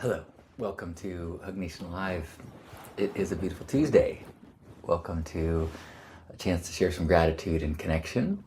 Hello, welcome to Hug Nation Live. It is a beautiful Tuesday. Welcome to a chance to share some gratitude and connection.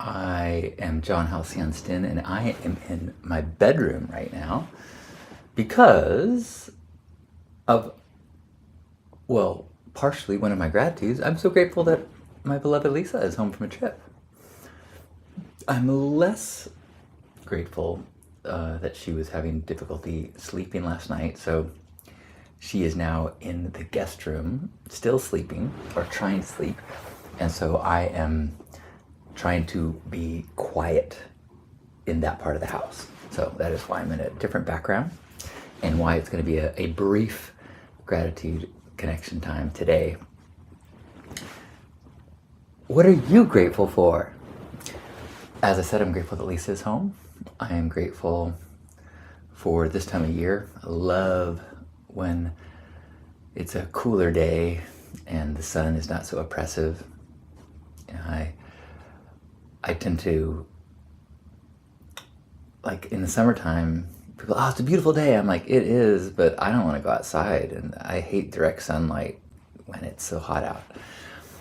I am John Halcyon-Stin, and I am in my bedroom right now because of, partially one of my gratitudes. I'm so grateful that my beloved Lisa is home from a trip. I'm less grateful that she was having difficulty sleeping last night, so she is now in the guest room, still sleeping, or trying to sleep, and so I am trying to be quiet in that part of the house. So that is why I'm in a different background, and why it's going to be a brief gratitude connection time today. What are you grateful for? As I said, I'm grateful that Lisa is home. I am grateful for this time of year. I love when it's a cooler day and the sun is not so oppressive. And I tend to, like in the summertime, people, oh, it's a beautiful day. I'm like, it is, but I don't want to go outside, and I hate direct sunlight when it's so hot out.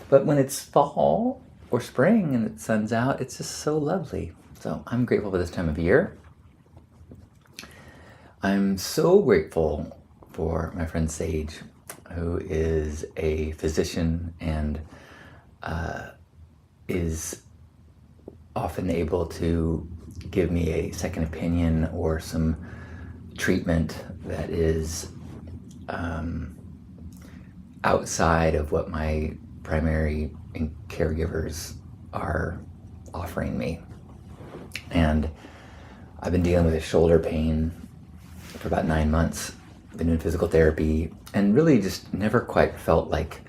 But when it's fall or spring and the sun's out, it's just so lovely. So I'm grateful for this time of year. I'm so grateful for my friend Sage, who is a physician and is often able to give me a second opinion or some treatment that is outside of what my primary caregivers are offering me. And I've been dealing with a shoulder pain for about 9 months. I've been doing physical therapy and really just never quite felt like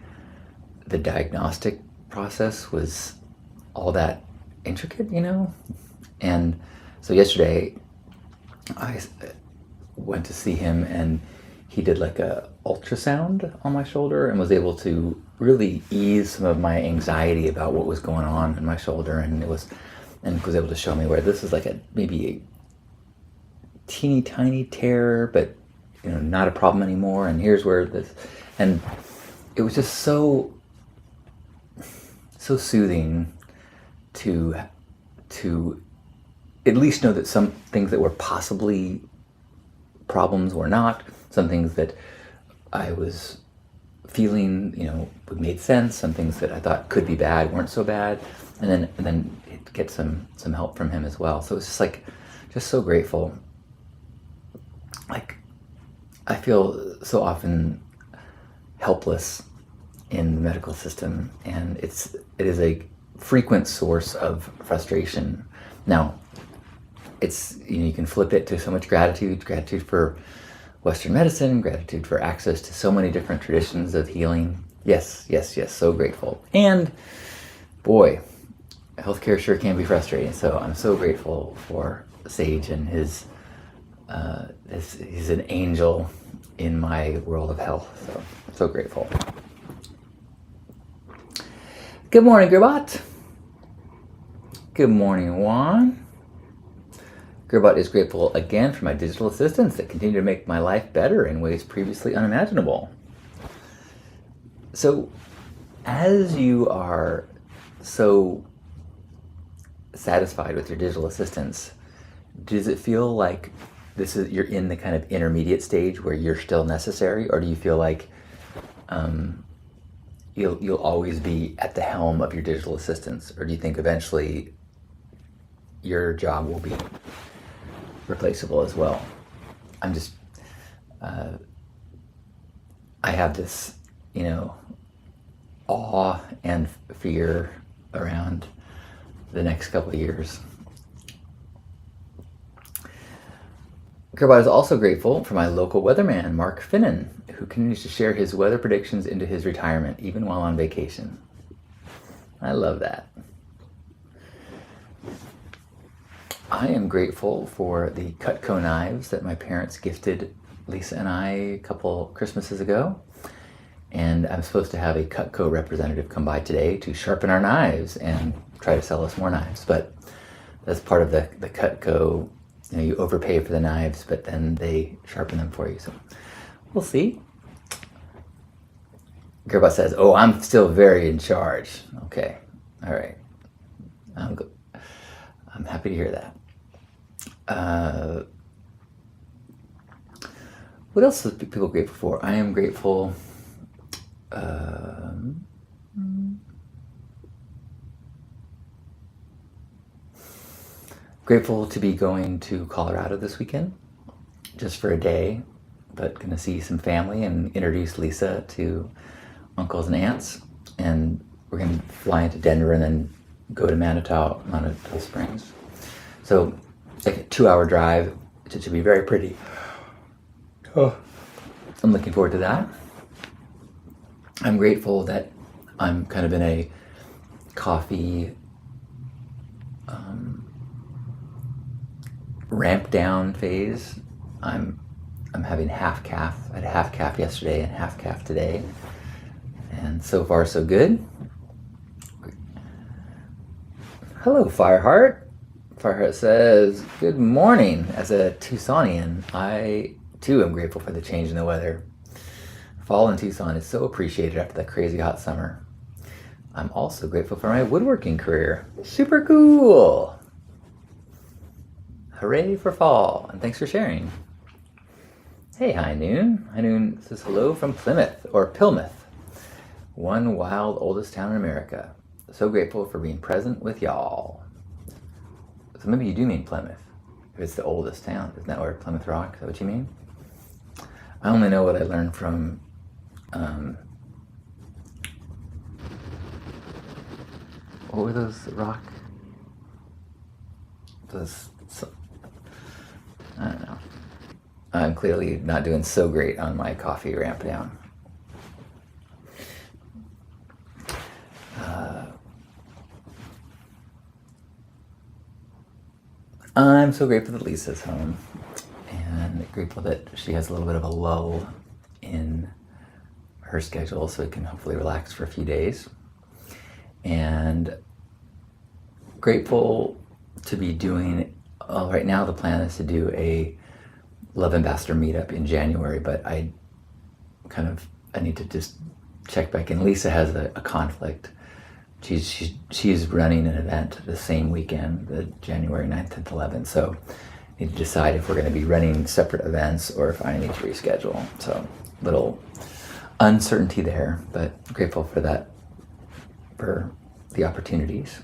the diagnostic process was all that intricate, you know? And so yesterday I went to see him, and he did like a ultrasound on my shoulder and was able to really ease some of my anxiety about what was going on in my shoulder, and was able to show me where this is like maybe a teeny tiny tear, but you know, not a problem anymore, and here's where this, and it was just so soothing to at least know that some things that were possibly problems were not, some things that I was feeling, you know, made sense, some things that I thought could be bad weren't so bad, and then get some help from him as well. So it's just like, just so grateful. Like, I feel so often helpless in the medical system, and it is a frequent source of frustration. Now, it's, you know, you can flip it to so much gratitude for Western medicine, gratitude for access to so many different traditions of healing. Yes, so grateful. And boy, healthcare sure can be frustrating. So I'm so grateful for Sage and he's an angel in my world of health. So I'm so grateful. Good morning, Gerbot. Good morning, Juan. Gerbot is grateful again for my digital assistants that continue to make my life better in ways previously unimaginable. So, as you are so satisfied with your digital assistants, does it feel like you're in the kind of intermediate stage where you're still necessary, or do you feel like you'll always be at the helm of your digital assistants, or do you think eventually your job will be replaceable as well? I'm just I have this, you know, awe and fear around the next couple of years. Gerbot is also grateful for my local weatherman, Mark Finnan, who continues to share his weather predictions into his retirement, even while on vacation. I love that. I am grateful for the Cutco knives that my parents gifted Lisa and I a couple Christmases ago. And I'm supposed to have a Cutco representative come by today to sharpen our knives and try to sell us more knives. But that's part of the Cutco you overpay for the knives, but then they sharpen them for you. So we'll see. Gearbot says, "Oh, I'm still very in charge." Okay, all right. I'm happy to hear that. What else are people grateful for? I am grateful. Grateful to be going to Colorado this weekend, just for a day, but going to see some family and introduce Lisa to uncles and aunts. And we're going to fly into Denver and then go to Manitou Springs. So it's like a 2-hour drive. It should be very pretty. Oh, I'm looking forward to that. I'm grateful that I'm kind of in a coffee ramp down phase. I'm having half calf. I had a half calf yesterday and half calf today, and so far so good. Hello, Fireheart. Fireheart says, "Good morning." As a Tucsonian, I too am grateful for the change in the weather. Fall in Tucson is so appreciated after that crazy hot summer. I'm also grateful for my woodworking career. Super cool. Hooray for fall, and thanks for sharing. Hey, High Noon. High Noon says hello from Plymouth, or Pilmouth, one wild oldest town in America. So grateful for being present with y'all. So maybe you do mean Plymouth, if it's the oldest town. Isn't that where Plymouth Rock? Is that what you mean? I only know what I learned from what were those rock? Those, I don't know. I'm clearly not doing so great on my coffee ramp down. I'm so grateful that Lisa's home, and grateful that she has a little bit of a lull in her schedule so we can hopefully relax for a few days. And grateful to be doing, right now the plan is to do a Love Ambassador meetup in January, but I need to just check back in. Lisa has a conflict. She's running an event the same weekend, the January 9th and 11th, so I need to decide if we're going to be running separate events or if I need to reschedule. So little uncertainty there, but grateful for that, for the opportunities.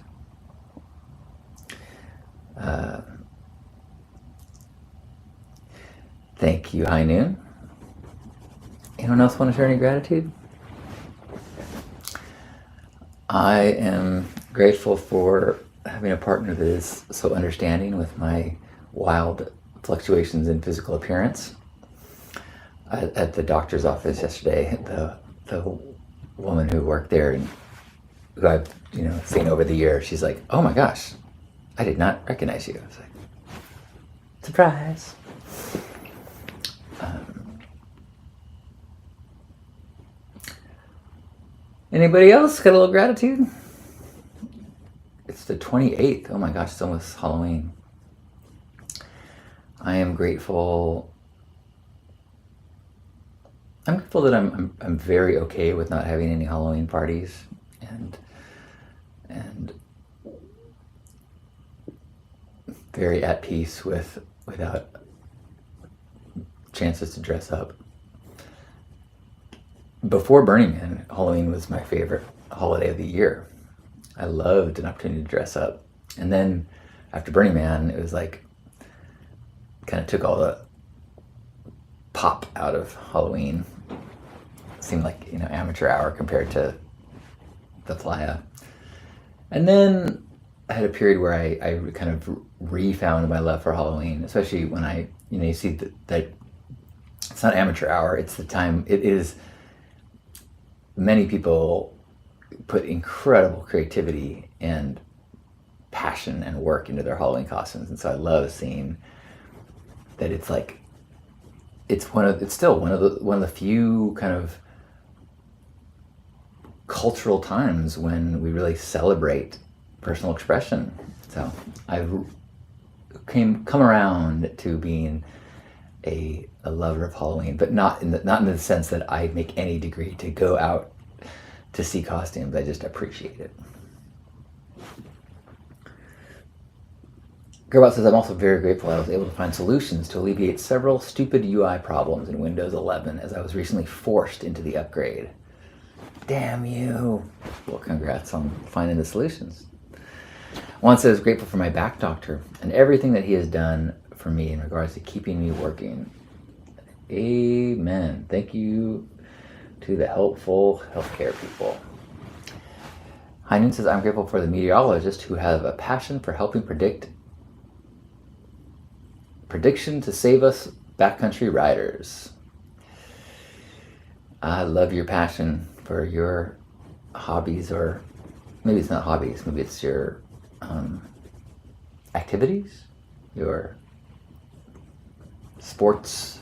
Thank you, High Noon. Anyone else want to share any gratitude? I am grateful for having a partner that is so understanding with my wild fluctuations in physical appearance. At the doctor's office yesterday, the woman who worked there and who I've seen over the year, she's like, "Oh my gosh, I did not recognize you." I was like, surprise. Anybody else got a little gratitude? It's the 28th. Oh my gosh, it's almost Halloween. I am grateful. I'm grateful that I'm very okay with not having any Halloween parties, and very at peace without chances to dress up. Before Burning Man, Halloween was my favorite holiday of the year. I loved an opportunity to dress up. And then after Burning Man, it was like, kind of took all the pop out of Halloween. It seemed like, amateur hour compared to the playa. And then I had a period where I kind of refound my love for Halloween, especially when you see that it's not amateur hour, it's the time, it is. Many people put incredible creativity and passion and work into their Halloween costumes, and so I love seeing that it's still one of the few kind of cultural times when we really celebrate personal expression. So I've come around to being a lover of Halloween, but not in the sense that I make any degree to go out to see costumes. I just appreciate it. Gerbot says, I'm also very grateful I was able to find solutions to alleviate several stupid UI problems in Windows 11 as I was recently forced into the upgrade. Damn you. Well, congrats on finding the solutions. Juan says, grateful for my back doctor and everything that he has done for me in regards to keeping me working. Amen. Thank you to the helpful healthcare people. Heinen says, I'm grateful for the meteorologists who have a passion for helping prediction to save us backcountry riders. I love your passion for your hobbies, or maybe it's not hobbies, maybe it's your activities, your sports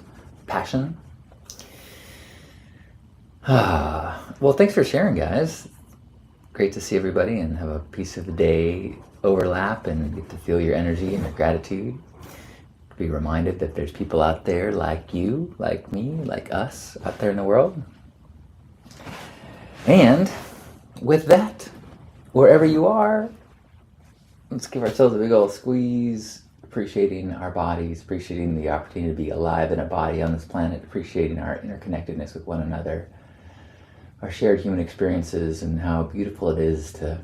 passion. Well, thanks for sharing, guys. Great to see everybody and have a piece of the day overlap and get to feel your energy and your gratitude. Be reminded that there's people out there like you, like me, like us out there in the world. And with that, wherever you are, let's give ourselves a big old squeeze, appreciating our bodies, appreciating the opportunity to be alive in a body on this planet, appreciating our interconnectedness with one another, our shared human experiences, and how beautiful it is to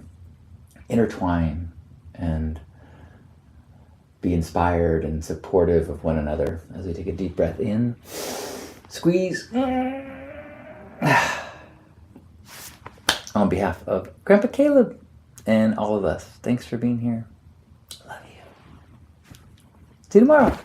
intertwine and be inspired and supportive of one another as we take a deep breath in, squeeze. On behalf of Grandpa Caleb and all of us, thanks for being here. Love you. See you tomorrow.